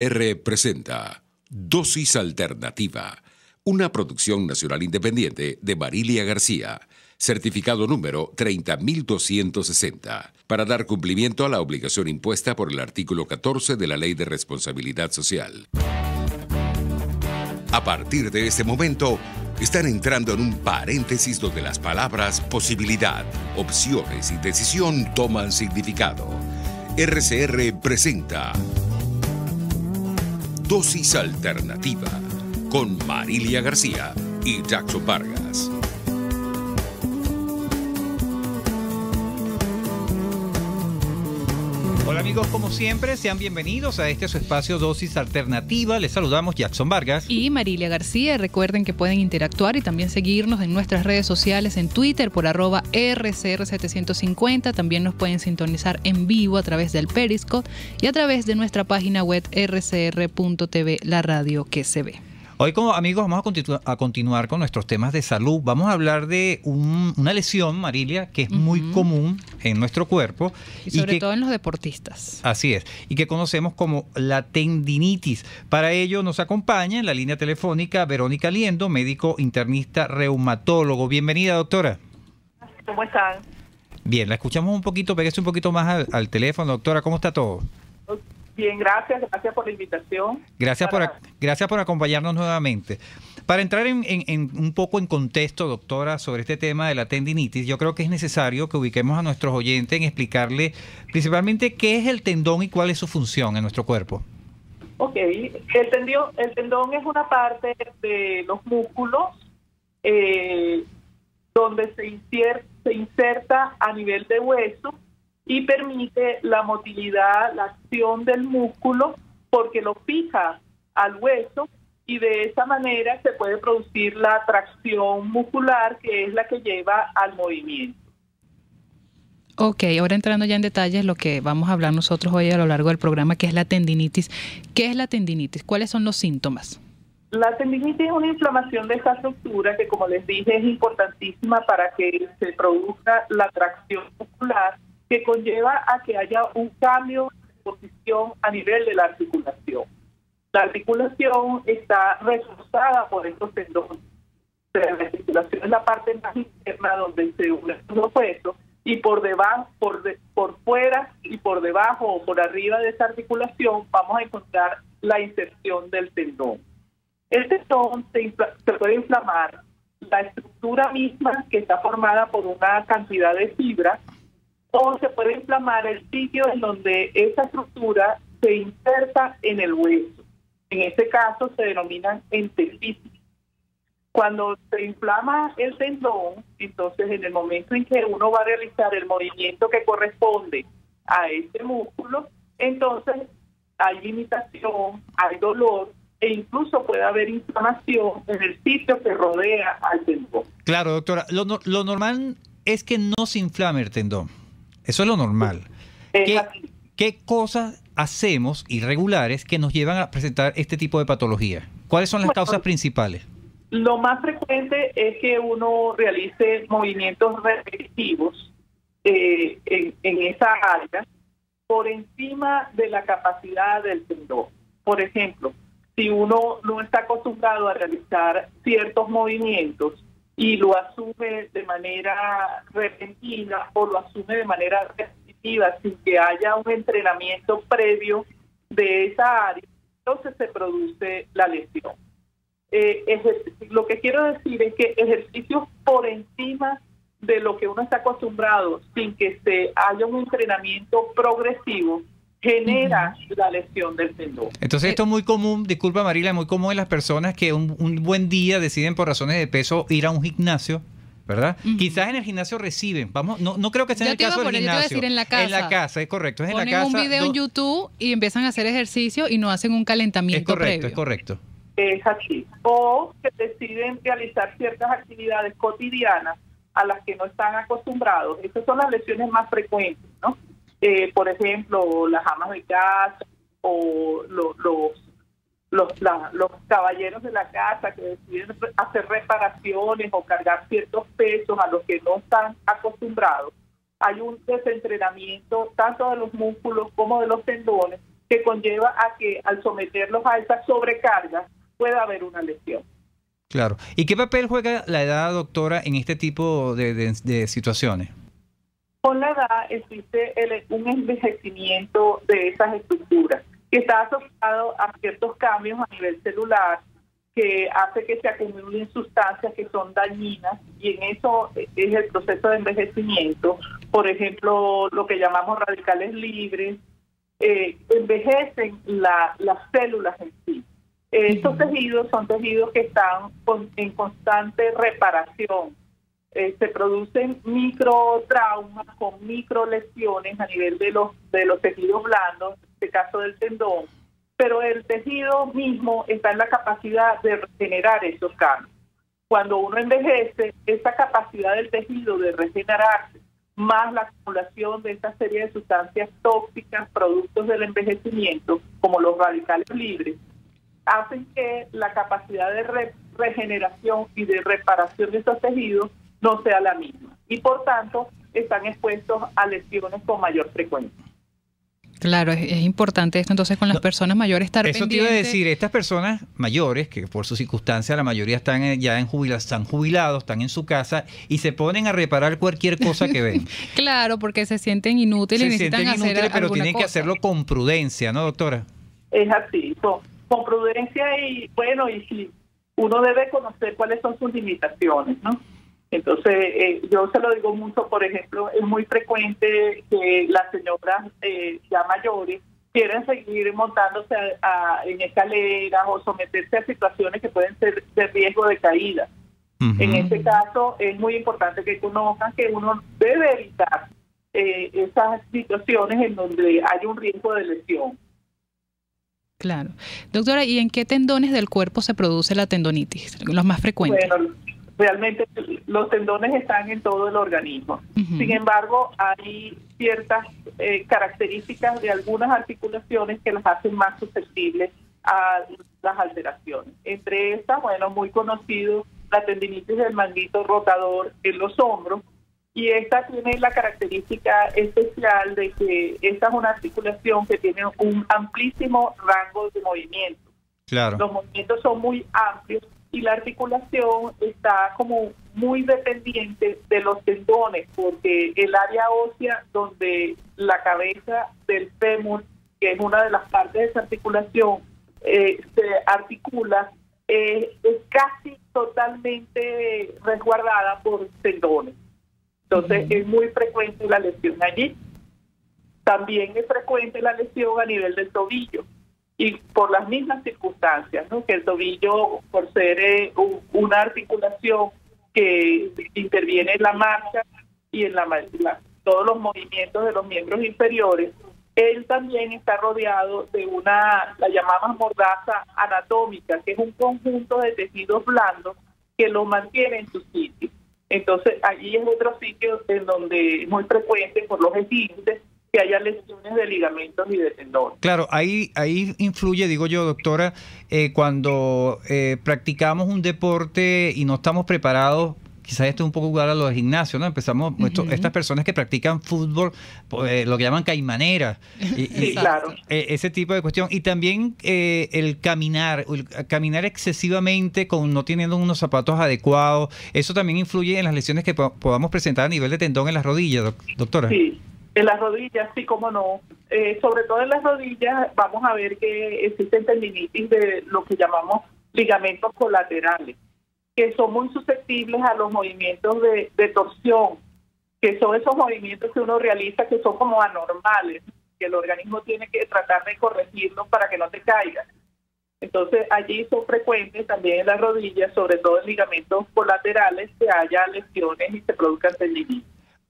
R presenta Dosis Alternativa, una producción nacional independiente de Marilia García, certificado número 30260, para dar cumplimiento a la obligación impuesta por el artículo 14 de la Ley de Responsabilidad Social. A partir de este momento, están entrando en un paréntesis donde las palabras posibilidad, opciones y decisión toman significado. RCR presenta Dosis Alternativa con Marilia García y Jackson Vargas. Hola amigos, como siempre, sean bienvenidos a este su espacio Dosis Alternativa. Les saludamos Jackson Vargas y Marilia García. Recuerden que pueden interactuar y también seguirnos en nuestras redes sociales, en Twitter por @RCR750. También nos pueden sintonizar en vivo a través del Periscope y a través de nuestra página web rcr.tv, la radio que se ve. Hoy, como amigos, vamos a continuar con nuestros temas de salud. Vamos a hablar de una lesión, Marilia, que es muy común en nuestro cuerpo. Y sobre todo en los deportistas. Así es. Y que conocemos como la tendinitis. Para ello nos acompaña en la línea telefónica Verónica Liendo, médico internista reumatólogo. Bienvenida, doctora. ¿Cómo están? Bien, la escuchamos un poquito, pégase un poquito más al teléfono, doctora. ¿Cómo está todo? Bien, gracias por la invitación. Gracias por acompañarnos nuevamente. Para entrar en un poco en contexto, doctora, sobre este tema de la tendinitis, yo creo que es necesario que ubiquemos a nuestros oyentes en explicarle principalmente qué es el tendón y cuál es su función en nuestro cuerpo. Ok, el tendón es una parte de los músculos donde se inserta a nivel de hueso y permite la motilidad, la acción del músculo, porque lo fija al hueso y de esa manera se puede producir la tracción muscular, que es la que lleva al movimiento. Ok, ahora entrando ya en detalles, lo que vamos a hablar nosotros hoy a lo largo del programa, que es la tendinitis. ¿Qué es la tendinitis? ¿Cuáles son los síntomas? La tendinitis es una inflamación de esta estructura que, como les dije, es importantísima para que se produzca la tracción muscular, que conlleva a que haya un cambio de posición a nivel de la articulación. La articulación está reforzada por estos tendones. La articulación es la parte más interna donde se unen los huesos, y por debajo, por fuera y por debajo o por arriba de esa articulación vamos a encontrar la inserción del tendón. El tendón se puede inflamar la estructura misma, que está formada por una cantidad de fibras, o se puede inflamar el sitio en donde esa estructura se inserta en el hueso. En este caso se denominan enteritis. Cuando se inflama el tendón, entonces en el momento en que uno va a realizar el movimiento que corresponde a ese músculo, entonces hay limitación, hay dolor e incluso puede haber inflamación en el sitio que rodea al tendón. Claro, doctora. Lo normal es que no se inflame el tendón. Eso es lo normal. ¿Qué cosas hacemos irregulares que nos llevan a presentar este tipo de patología? ¿Cuáles son las causas principales? Lo más frecuente es que uno realice movimientos repetitivos en esa área por encima de la capacidad del tendón. Por ejemplo, si uno no está acostumbrado a realizar ciertos movimientos y lo asume de manera repentina o lo asume de manera repetitiva sin que haya un entrenamiento previo de esa área, entonces se produce la lesión. Lo que quiero decir es que ejercicios por encima de lo que uno está acostumbrado, sin que se haya un entrenamiento progresivo, genera la lesión del tendón. Entonces esto es muy común, disculpa Marilia, muy común en las personas que un buen día deciden por razones de peso ir a un gimnasio, ¿verdad? Quizás en el gimnasio reciben, no creo que sea en el caso del gimnasio. Yo te iba a decir en la casa. En la casa, es correcto, es en la casa. Ponen un video en YouTube y empiezan a hacer ejercicio y no hacen un calentamiento previo. Es correcto. Es así. O que deciden realizar ciertas actividades cotidianas a las que no están acostumbrados. Estas son las lesiones más frecuentes, ¿no? Por ejemplo, las amas de casa o los caballeros de la casa que deciden hacer reparaciones o cargar ciertos pesos a los que no están acostumbrados. Hay un desentrenamiento tanto de los músculos como de los tendones que conlleva a que al someterlos a esa sobrecarga pueda haber una lesión. Claro. ¿Y qué papel juega la edad, doctora, en este tipo de situaciones? Con la edad existe un envejecimiento de esas estructuras que está asociado a ciertos cambios a nivel celular que hace que se acumulen sustancias que son dañinas, y en eso es el proceso de envejecimiento. Por ejemplo, lo que llamamos radicales libres, envejecen las células en sí. Estos tejidos son tejidos que están en constante reparación. Se producen microtraumas con microlesiones a nivel de los tejidos blandos, en este caso del tendón, pero el tejido mismo está en la capacidad de regenerar esos cambios. Cuando uno envejece, esa capacidad del tejido de regenerarse, más la acumulación de esta serie de sustancias tóxicas, productos del envejecimiento, como los radicales libres, hacen que la capacidad de regeneración y de reparación de estos tejidos no sea la misma, y por tanto están expuestos a lesiones con mayor frecuencia. Claro, es importante esto entonces con las personas mayores estar pendientes. Eso te iba a decir, estas personas mayores, que por sus circunstancias la mayoría están ya están jubilados, están en su casa y se ponen a reparar cualquier cosa que ven. Claro, porque se sienten inútiles y necesitan hacer pero tienen que hacerlo con prudencia, ¿no, doctora? Es así, con prudencia, y bueno, y si uno debe conocer cuáles son sus limitaciones, ¿no? Entonces, yo se lo digo mucho, por ejemplo, es muy frecuente que las señoras ya mayores quieren seguir montándose en escaleras o someterse a situaciones que pueden ser de riesgo de caída. En este caso, es muy importante que conozcan que uno debe evitar esas situaciones en donde hay un riesgo de lesión. Claro. Doctora, ¿y en qué tendones del cuerpo se produce la tendonitis? Los más frecuentes. Bueno, realmente los tendones están en todo el organismo. Sin embargo, hay ciertas características de algunas articulaciones que las hacen más susceptibles a las alteraciones. Entre estas, bueno, muy conocido, la tendinitis del manguito rotador en los hombros, y esta tiene la característica especial de que esta es una articulación que tiene un amplísimo rango de movimiento. Claro. Los movimientos son muy amplios y la articulación está como muy dependiente de los tendones, porque el área ósea donde la cabeza del fémur, que es una de las partes de esa articulación, se articula, es casi totalmente resguardada por tendones. Entonces es muy frecuente la lesión allí. También es frecuente la lesión a nivel del tobillo, y por las mismas circunstancias, ¿no? Que el tobillo, por ser una articulación que interviene en la marcha y en todos los movimientos de los miembros inferiores, él también está rodeado de la llamamos mordaza anatómica, que es un conjunto de tejidos blandos que lo mantiene en su sitio. Entonces allí es otro sitio en donde es muy frecuente por los esguinces que haya lesiones de ligamentos y de tendones. Claro, ahí influye, digo yo, doctora, cuando practicamos un deporte y no estamos preparados. Quizás esto es un poco igual a los gimnasios, ¿no? Empezamos, estas personas que practican fútbol, lo que llaman caimaneras. Sí, claro. Ese tipo de cuestión. Y también el caminar excesivamente no teniendo unos zapatos adecuados, eso también influye en las lesiones que podamos presentar a nivel de tendón en las rodillas, doctora. Sí, en las rodillas, sí, cómo no. Sobre todo en las rodillas vamos a ver que existen tendinitis de lo que llamamos ligamentos colaterales, que son muy susceptibles a los movimientos de torsión, que son esos movimientos que uno realiza que son como anormales, que el organismo tiene que tratar de corregirlos para que no te caigas. Entonces allí son frecuentes también en las rodillas, sobre todo en ligamentos colaterales, que haya lesiones y se produzcan tendinitis.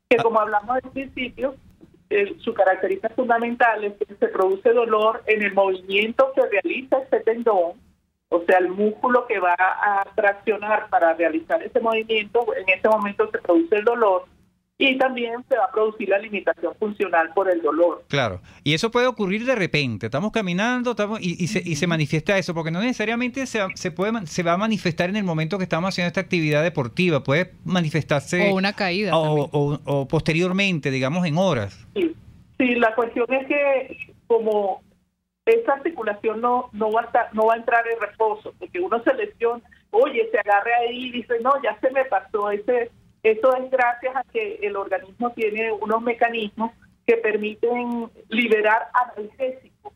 Que como hablamos al principio, su característica fundamental es que se produce dolor en el movimiento que realiza este tendón, o sea, el músculo que va a traccionar para realizar ese movimiento, en ese momento se produce el dolor, y también se va a producir la limitación funcional por el dolor. Claro, y eso puede ocurrir de repente, estamos caminando y se manifiesta eso, porque no necesariamente se va a manifestar en el momento que estamos haciendo esta actividad deportiva, puede manifestarse... O una caída o posteriormente, digamos, en horas. Sí, la cuestión es que como esa articulación no va a entrar en reposo, porque uno se lesiona, oye, se agarra ahí y dice, no, ya se me pasó. Eso es gracias a que el organismo tiene unos mecanismos que permiten liberar analgésicos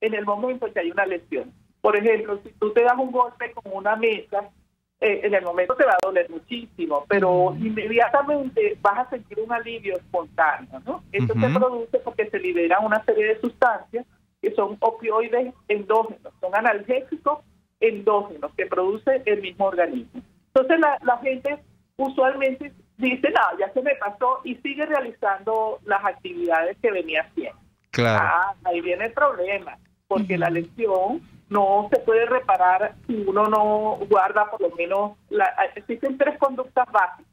en el momento en que hay una lesión. Por ejemplo, si tú te das un golpe con una mesa, en el momento te va a doler muchísimo, pero inmediatamente vas a sentir un alivio espontáneo, ¿no? Esto se produce porque se libera una serie de sustancias que son opioides endógenos, son analgésicos endógenos que produce el mismo organismo. Entonces la gente usualmente dice, no, ya se me pasó, y sigue realizando las actividades que venía haciendo. Claro. Ahí viene el problema, porque la lesión no se puede reparar si uno no guarda por lo menos, existen 3 conductas básicas.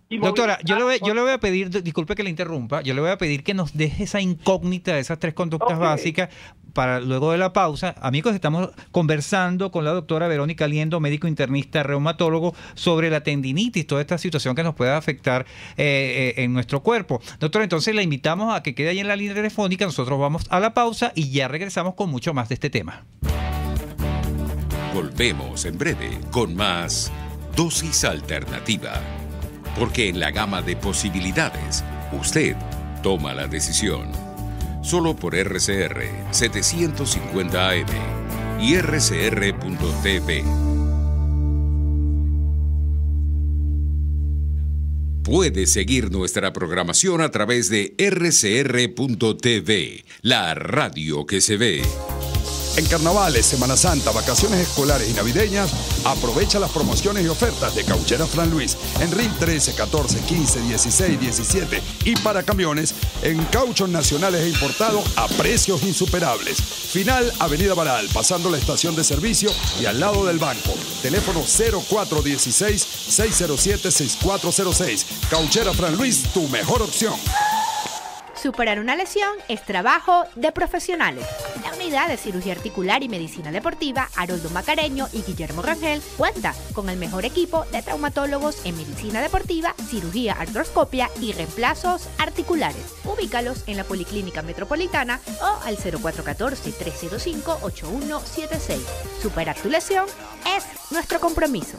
Doctora, yo le voy a pedir, disculpe que le interrumpa, yo le voy a pedir que nos deje esa incógnita de esas 3 conductas básicas para luego de la pausa. Amigos, estamos conversando con la doctora Verónica Liendo, médico internista, reumatólogo, sobre la tendinitis, toda esta situación que nos puede afectar en nuestro cuerpo. Doctora, entonces la invitamos a que quede ahí en la línea telefónica, nosotros vamos a la pausa y ya regresamos con mucho más de este tema. Volvemos en breve con más Dosis Alternativa. Porque en la gama de posibilidades, usted toma la decisión. Solo por RCR 750 AM y rcr.tv. Puede seguir nuestra programación a través de rcr.tv, la radio que se ve. En carnavales, Semana Santa, vacaciones escolares y navideñas, aprovecha las promociones y ofertas de Cauchera Fran Luis en RIN 13, 14, 15, 16, 17 y para camiones en cauchos nacionales e importados a precios insuperables. Final Avenida Baral, pasando la estación de servicio y al lado del banco. Teléfono 0416-607-6406. Cauchera Fran Luis, tu mejor opción. Superar una lesión es trabajo de profesionales. La unidad de cirugía articular y medicina deportiva Haroldo Macareño y Guillermo Rangel cuenta con el mejor equipo de traumatólogos en medicina deportiva, cirugía artroscopia y reemplazos articulares. Ubícalos en la Policlínica Metropolitana o al 0414-305-8176. Superar tu lesión es nuestro compromiso.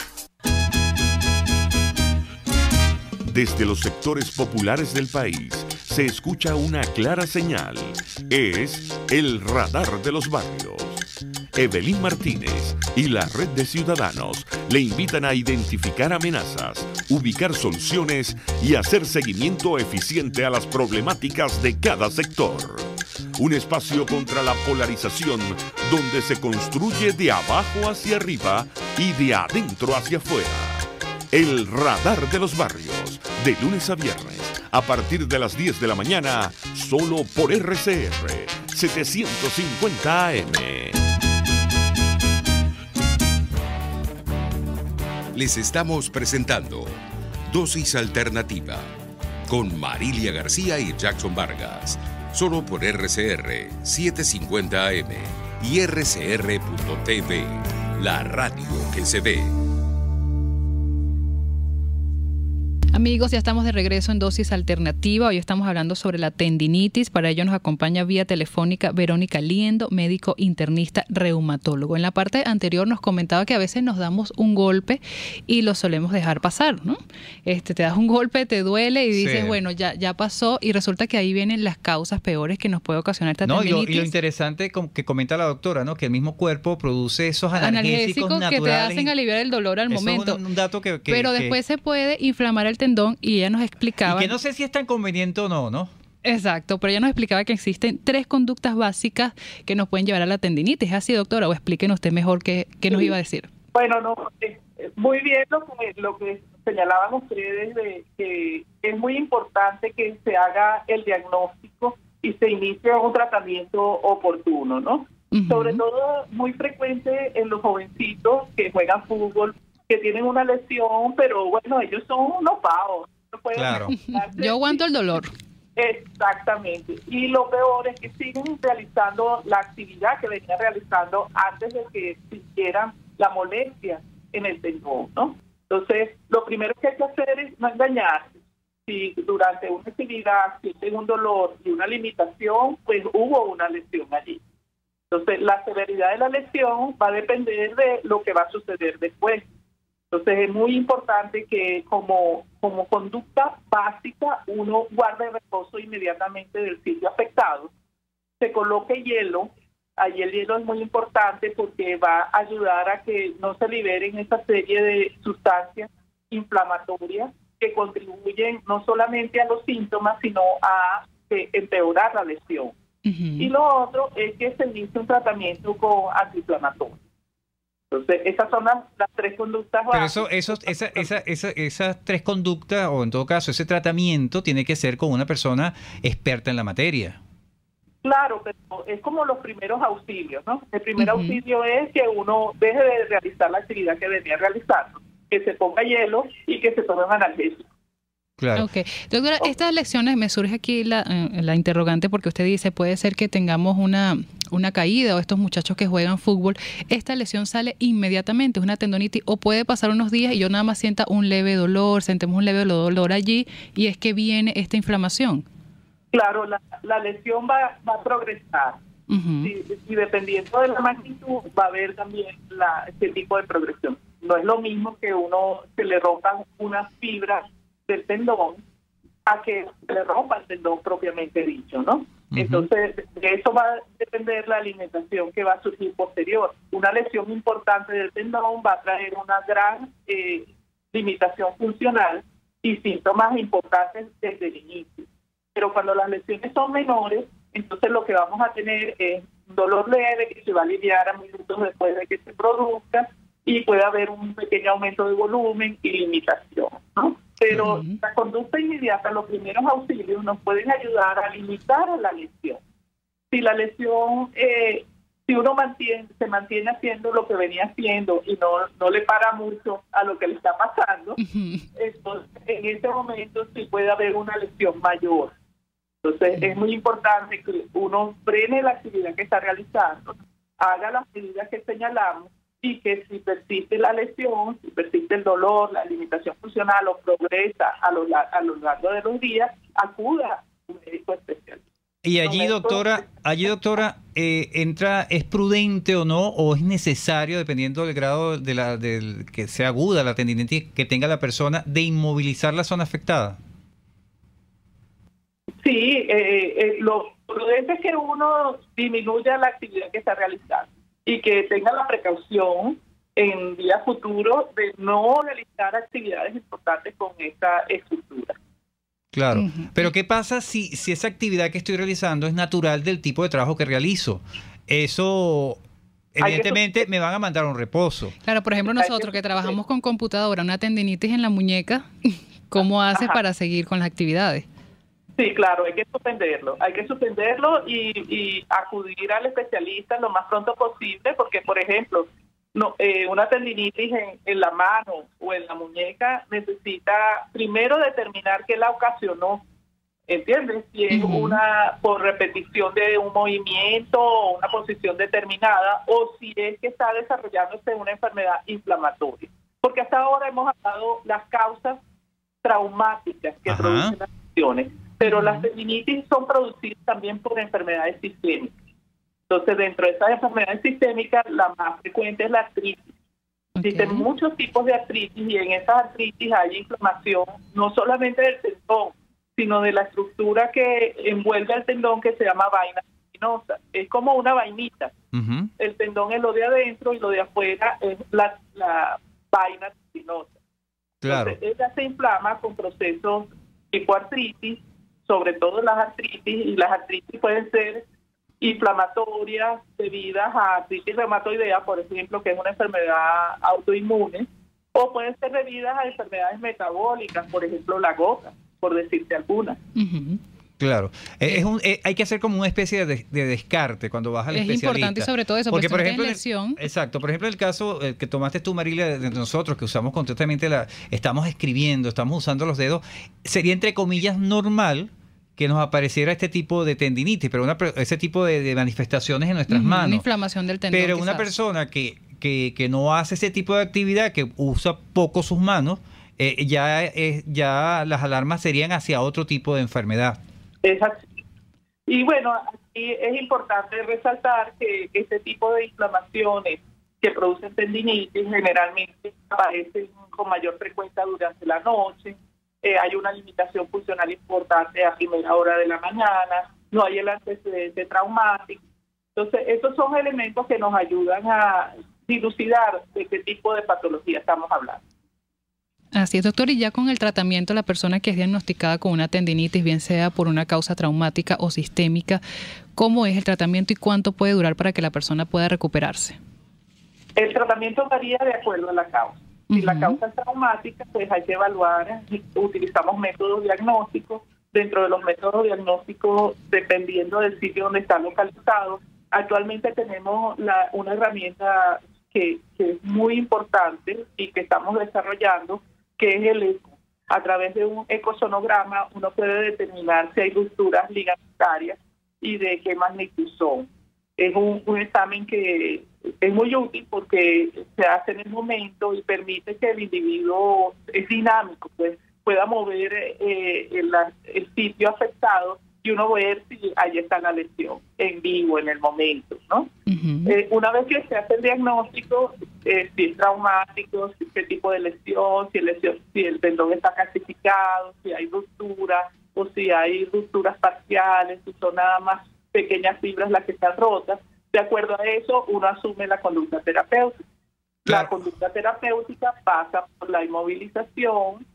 Desde los sectores populares del país se escucha una clara señal. Es el radar de los barrios. Evelyn Martínez y la red de ciudadanos le invitan a identificar amenazas, ubicar soluciones y hacer seguimiento eficiente a las problemáticas de cada sector. Un espacio contra la polarización donde se construye de abajo hacia arriba y de adentro hacia afuera. El radar de los barrios, de lunes a viernes, a partir de las 10 de la mañana, solo por RCR 750 AM. Les estamos presentando Dosis Alternativa con Marilia García y Jackson Vargas, solo por RCR 750 AM y rcr.tv, la radio que se ve. Amigos, ya estamos de regreso en Dosis Alternativa. Hoy estamos hablando sobre la tendinitis. Para ello nos acompaña vía telefónica Verónica Liendo, médico internista reumatólogo. En la parte anterior nos comentaba que a veces nos damos un golpe y lo solemos dejar pasar, ¿no? Te das un golpe, te duele y dices, bueno, ya pasó, y resulta que ahí vienen las causas peores que nos puede ocasionar esta tendinitis. Y lo interesante que comenta la doctora, ¿no? Que el mismo cuerpo produce esos analgésicos naturales que te hacen aliviar el dolor al momento. Es un dato pero después se puede inflamar el tendón, y ella nos explicaba... Y que no sé si es tan conveniente o no, ¿no? Exacto, pero ella nos explicaba que existen 3 conductas básicas que nos pueden llevar a la tendinitis. ¿Es así, doctora? O explíquenos usted mejor qué nos iba a decir. Bueno, no, muy bien lo que señalaban ustedes, de que es muy importante que se haga el diagnóstico y se inicie un tratamiento oportuno, ¿no? Sobre todo muy frecuente en los jovencitos que juegan fútbol, que tienen una lesión, pero bueno, ellos son unos pavos. No pueden claro. Yo aguanto el dolor. Exactamente. Y lo peor es que siguen realizando la actividad que venían realizando antes de que sintieran la molestia en el tendón, ¿no? Entonces, lo primero que hay que hacer es no engañarse. si durante una actividad sienten un dolor y una limitación, pues hubo una lesión allí. Entonces, la severidad de la lesión va a depender de lo que va a suceder después. Entonces, es muy importante que como conducta básica uno guarde el reposo inmediatamente del sitio afectado, se coloque hielo. Allí el hielo es muy importante porque va a ayudar a que no se liberen esa serie de sustancias inflamatorias que contribuyen no solamente a los síntomas, sino a empeorar la lesión. Y lo otro es que se inicie un tratamiento con antiinflamatorio. Entonces, esas son las tres conductas básicas. Pero esas tres conductas, o en todo caso, ese tratamiento tiene que ser con una persona experta en la materia. Claro, pero es como los primeros auxilios, ¿no? El primer auxilio es que uno deje de realizar la actividad que venía realizando, que se ponga hielo y que se tome un analgésico. Claro. Okay. Doctora, estas lecciones, me surge aquí la interrogante porque usted dice, puede ser que tengamos una caída o estos muchachos que juegan fútbol, esta lesión sale inmediatamente, es una tendonitis, o puede pasar unos días y yo nada más sienta un leve dolor, sentemos un leve dolor allí y es que viene esta inflamación. Claro, la lesión va a progresar y dependiendo de la magnitud va a haber también este tipo de progresión. No es lo mismo que uno se le rompan unas fibras del tendón a que se le rompa el tendón propiamente dicho, ¿no? Entonces, de eso va a depender la alimentación que va a surgir posterior. Una lesión importante del tendón va a traer una gran limitación funcional y síntomas importantes desde el inicio. Pero cuando las lesiones son menores, entonces lo que vamos a tener es un dolor leve que se va a aliviar a minutos después de que se produzca y puede haber un pequeño aumento de volumen y limitación, ¿no? Pero la conducta inmediata, los primeros auxilios nos pueden ayudar a limitar la lesión. Si la lesión, si uno se mantiene haciendo lo que venía haciendo y no le para mucho a lo que le está pasando, entonces en ese momento sí puede haber una lesión mayor. Entonces es muy importante que uno frene la actividad que está realizando, haga las medidas que señalamos y que si persiste la lesión, si persiste el dolor, la limitación funcional o progresa a lo largo de los días, acuda a un médico especialista. Y allí, doctora, ¿es prudente o no, o es necesario, dependiendo del grado del que sea aguda la tendinitis que tenga la persona, de inmovilizar la zona afectada? Sí, lo prudente es que uno disminuya la actividad que está realizando y que tenga la precaución en días futuros de no realizar actividades importantes con esta estructura. Claro, pero ¿qué pasa si esa actividad que estoy realizando es natural del tipo de trabajo que realizo? Eso, evidentemente, me van a mandar a un reposo. Claro, por ejemplo, nosotros que trabajamos con computadora, una tendinitis en la muñeca, ¿cómo haces para seguir con las actividades? Sí, claro, hay que suspenderlo y acudir al especialista lo más pronto posible, porque, por ejemplo, una tendinitis en la mano o en la muñeca necesita primero determinar qué la ocasionó, ¿entiendes? Si es por repetición de un movimiento o una posición determinada, o si es que está desarrollándose una enfermedad inflamatoria. Porque hasta ahora hemos hablado las causas traumáticas que producen las lesiones, pero las tendinitis son producidas también por enfermedades sistémicas. Entonces, dentro de esas enfermedades sistémicas, la más frecuente es la artritis. Existen muchos tipos de artritis y en esas artritis hay inflamación no solamente del tendón, sino de la estructura que envuelve al tendón, que se llama vaina tendinosa. Es como una vainita. El tendón es lo de adentro y lo de afuera es la vaina tendinosa. Claro. Entonces, ella se inflama con procesos tipo artritis, sobre todo las artritis, y las artritis pueden ser inflamatorias debidas a artritis reumatoidea, por ejemplo, que es una enfermedad autoinmune, o pueden ser debidas a enfermedades metabólicas, por ejemplo, la gota, por decirte alguna. Claro, hay que hacer como una especie de descarte cuando vas al especialista. Es importante sobre todo eso, porque por ejemplo, lesión. Exacto, por ejemplo, el caso que tomaste tú, Marilia, de nosotros, que usamos constantemente, estamos escribiendo, estamos usando los dedos, sería entre comillas normal que nos apareciera este tipo de tendinitis, pero ese tipo de manifestaciones en nuestras manos. Una inflamación del tendón. Pero una persona que no hace ese tipo de actividad, que usa poco sus manos, ya las alarmas serían hacia otro tipo de enfermedad. Es así. Y bueno, aquí es importante resaltar que este tipo de inflamaciones que producen tendinitis generalmente aparecen con mayor frecuencia durante la noche. Hay una limitación funcional importante a primera hora de la mañana, no hay el antecedente traumático. Entonces, estos son elementos que nos ayudan a dilucidar de qué tipo de patología estamos hablando. Así es, doctor, y ya con el tratamiento, la persona que es diagnosticada con una tendinitis, bien sea por una causa traumática o sistémica, ¿cómo es el tratamiento y cuánto puede durar para que la persona pueda recuperarse? El tratamiento varía de acuerdo a la causa. Si la causa es traumática, pues hay que evaluar, utilizamos métodos diagnósticos. Dentro de los métodos diagnósticos, dependiendo del sitio donde está localizado, actualmente tenemos una herramienta que es muy importante y que estamos desarrollando, que es el eco. A través de un ecosonograma uno puede determinar si hay rupturas ligamentarias y de qué magnitud son. Es un examen que es muy útil porque se hace en el momento y permite que el individuo, es dinámico, pues pueda mover el sitio afectado y uno ver si ahí está la lesión en vivo, en el momento, ¿no? Una vez que se hace el diagnóstico, si es traumático, si qué tipo de lesión, si el tendón está calcificado, si hay ruptura o si hay rupturas parciales, si son nada más pequeñas fibras las que están rotas. De acuerdo a eso, uno asume la conducta terapéutica. Claro. La conducta terapéutica pasa por la inmovilización,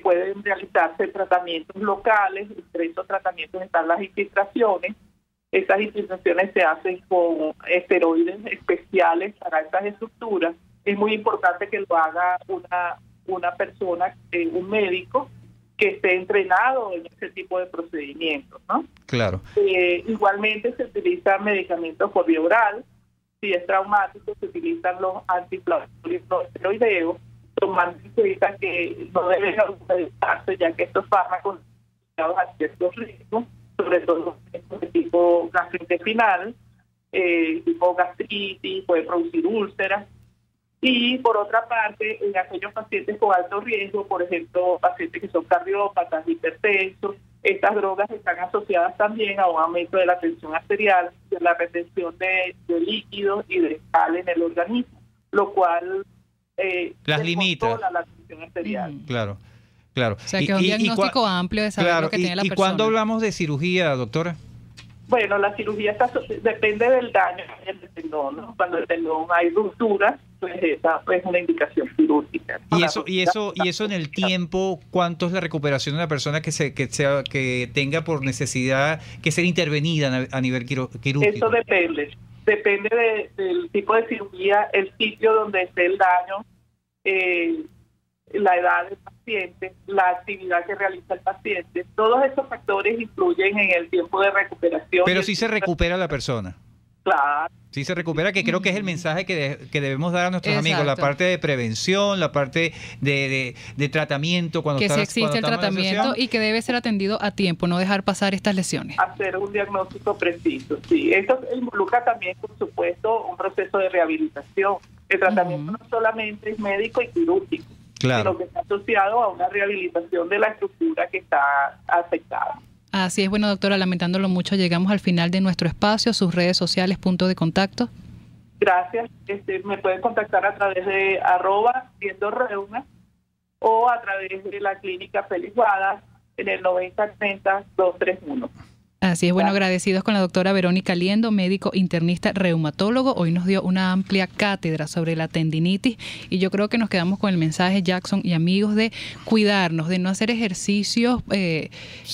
pueden realizarse tratamientos locales, entre esos tratamientos están las infiltraciones. Estas infiltraciones se hacen con esteroides especiales para estas estructuras. Es muy importante que lo haga una persona, un médico, que esté entrenado en ese tipo de procedimientos, ¿no? Claro. Igualmente se utilizan medicamentos por vía oral. Si es traumático, se utilizan los antiinflamatorios no esteroideos, tomando en cuenta que no deben utilizarse, ya que estos fármacos asociados a ciertos riesgos, sobre todo de tipo gastrointestinal, tipo gastritis, puede producir úlceras. Y por otra parte, en aquellos pacientes con alto riesgo, por ejemplo, pacientes que son cardiópatas, hipertensos, estas drogas están asociadas también a un aumento de la tensión arterial, de la retención de líquidos y de sal en el organismo, lo cual las limita la tensión arterial. Claro. O sea, que es un diagnóstico amplio de saber lo que tiene la persona. ¿Y cuándo hablamos de cirugía, doctora? Bueno, la cirugía depende del daño del tendón, ¿no? Cuando el tendón hay ruptura, pues esa es una indicación quirúrgica. Y eso en el tiempo, ¿cuánto es la recuperación de una persona que tenga por necesidad que ser intervenida a nivel quirúrgico? Eso depende del tipo de cirugía, el sitio donde esté el daño, la edad del paciente, la actividad que realiza el paciente. Todos esos factores influyen en el tiempo de recuperación. Pero si se recupera la persona. Claro. Sí se recupera, que creo que es el mensaje que debemos dar a nuestros amigos, la parte de prevención, la parte de tratamiento. Cuando que sí existe el tratamiento y que debe ser atendido a tiempo, no dejar pasar estas lesiones. Hacer un diagnóstico preciso, sí. Esto involucra también, por supuesto, un proceso de rehabilitación. El tratamiento no solamente es médico y quirúrgico, sino que está asociado a una rehabilitación de la estructura que está afectada. Así es, bueno, doctora, lamentándolo mucho, llegamos al final de nuestro espacio, sus redes sociales, punto de contacto. Gracias, me pueden contactar a través de @siendoreuma o a través de la clínica Félix Guadas en el 9030-231. Así es, bueno, agradecidos con la doctora Verónica Liendo, médico internista reumatólogo. Hoy nos dio una amplia cátedra sobre la tendinitis y yo creo que nos quedamos con el mensaje, Jackson y amigos, de cuidarnos, de no hacer ejercicios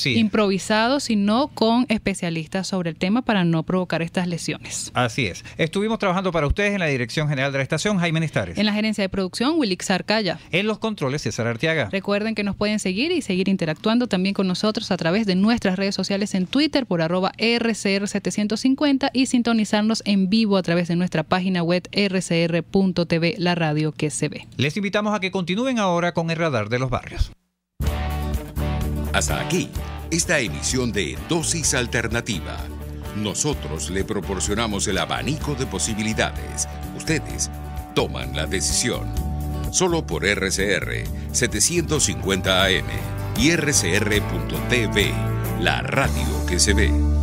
improvisados, sino con especialistas sobre el tema para no provocar estas lesiones. Así es. Estuvimos trabajando para ustedes en la Dirección General de la Estación, Jaime Nestares. En la Gerencia de Producción, Wilixar Calla. En los controles, César Arteaga. Recuerden que nos pueden seguir y seguir interactuando también con nosotros a través de nuestras redes sociales en Twitter, por @RCR750 y sintonizarnos en vivo a través de nuestra página web rcr.tv, la radio que se ve. Les invitamos a que continúen ahora con el Radar de los Barrios. Hasta aquí, esta emisión de Dosis Alternativa. Nosotros le proporcionamos el abanico de posibilidades. Ustedes toman la decisión. Solo por RCR 750 AM y rcr.tv, la radio que se ve.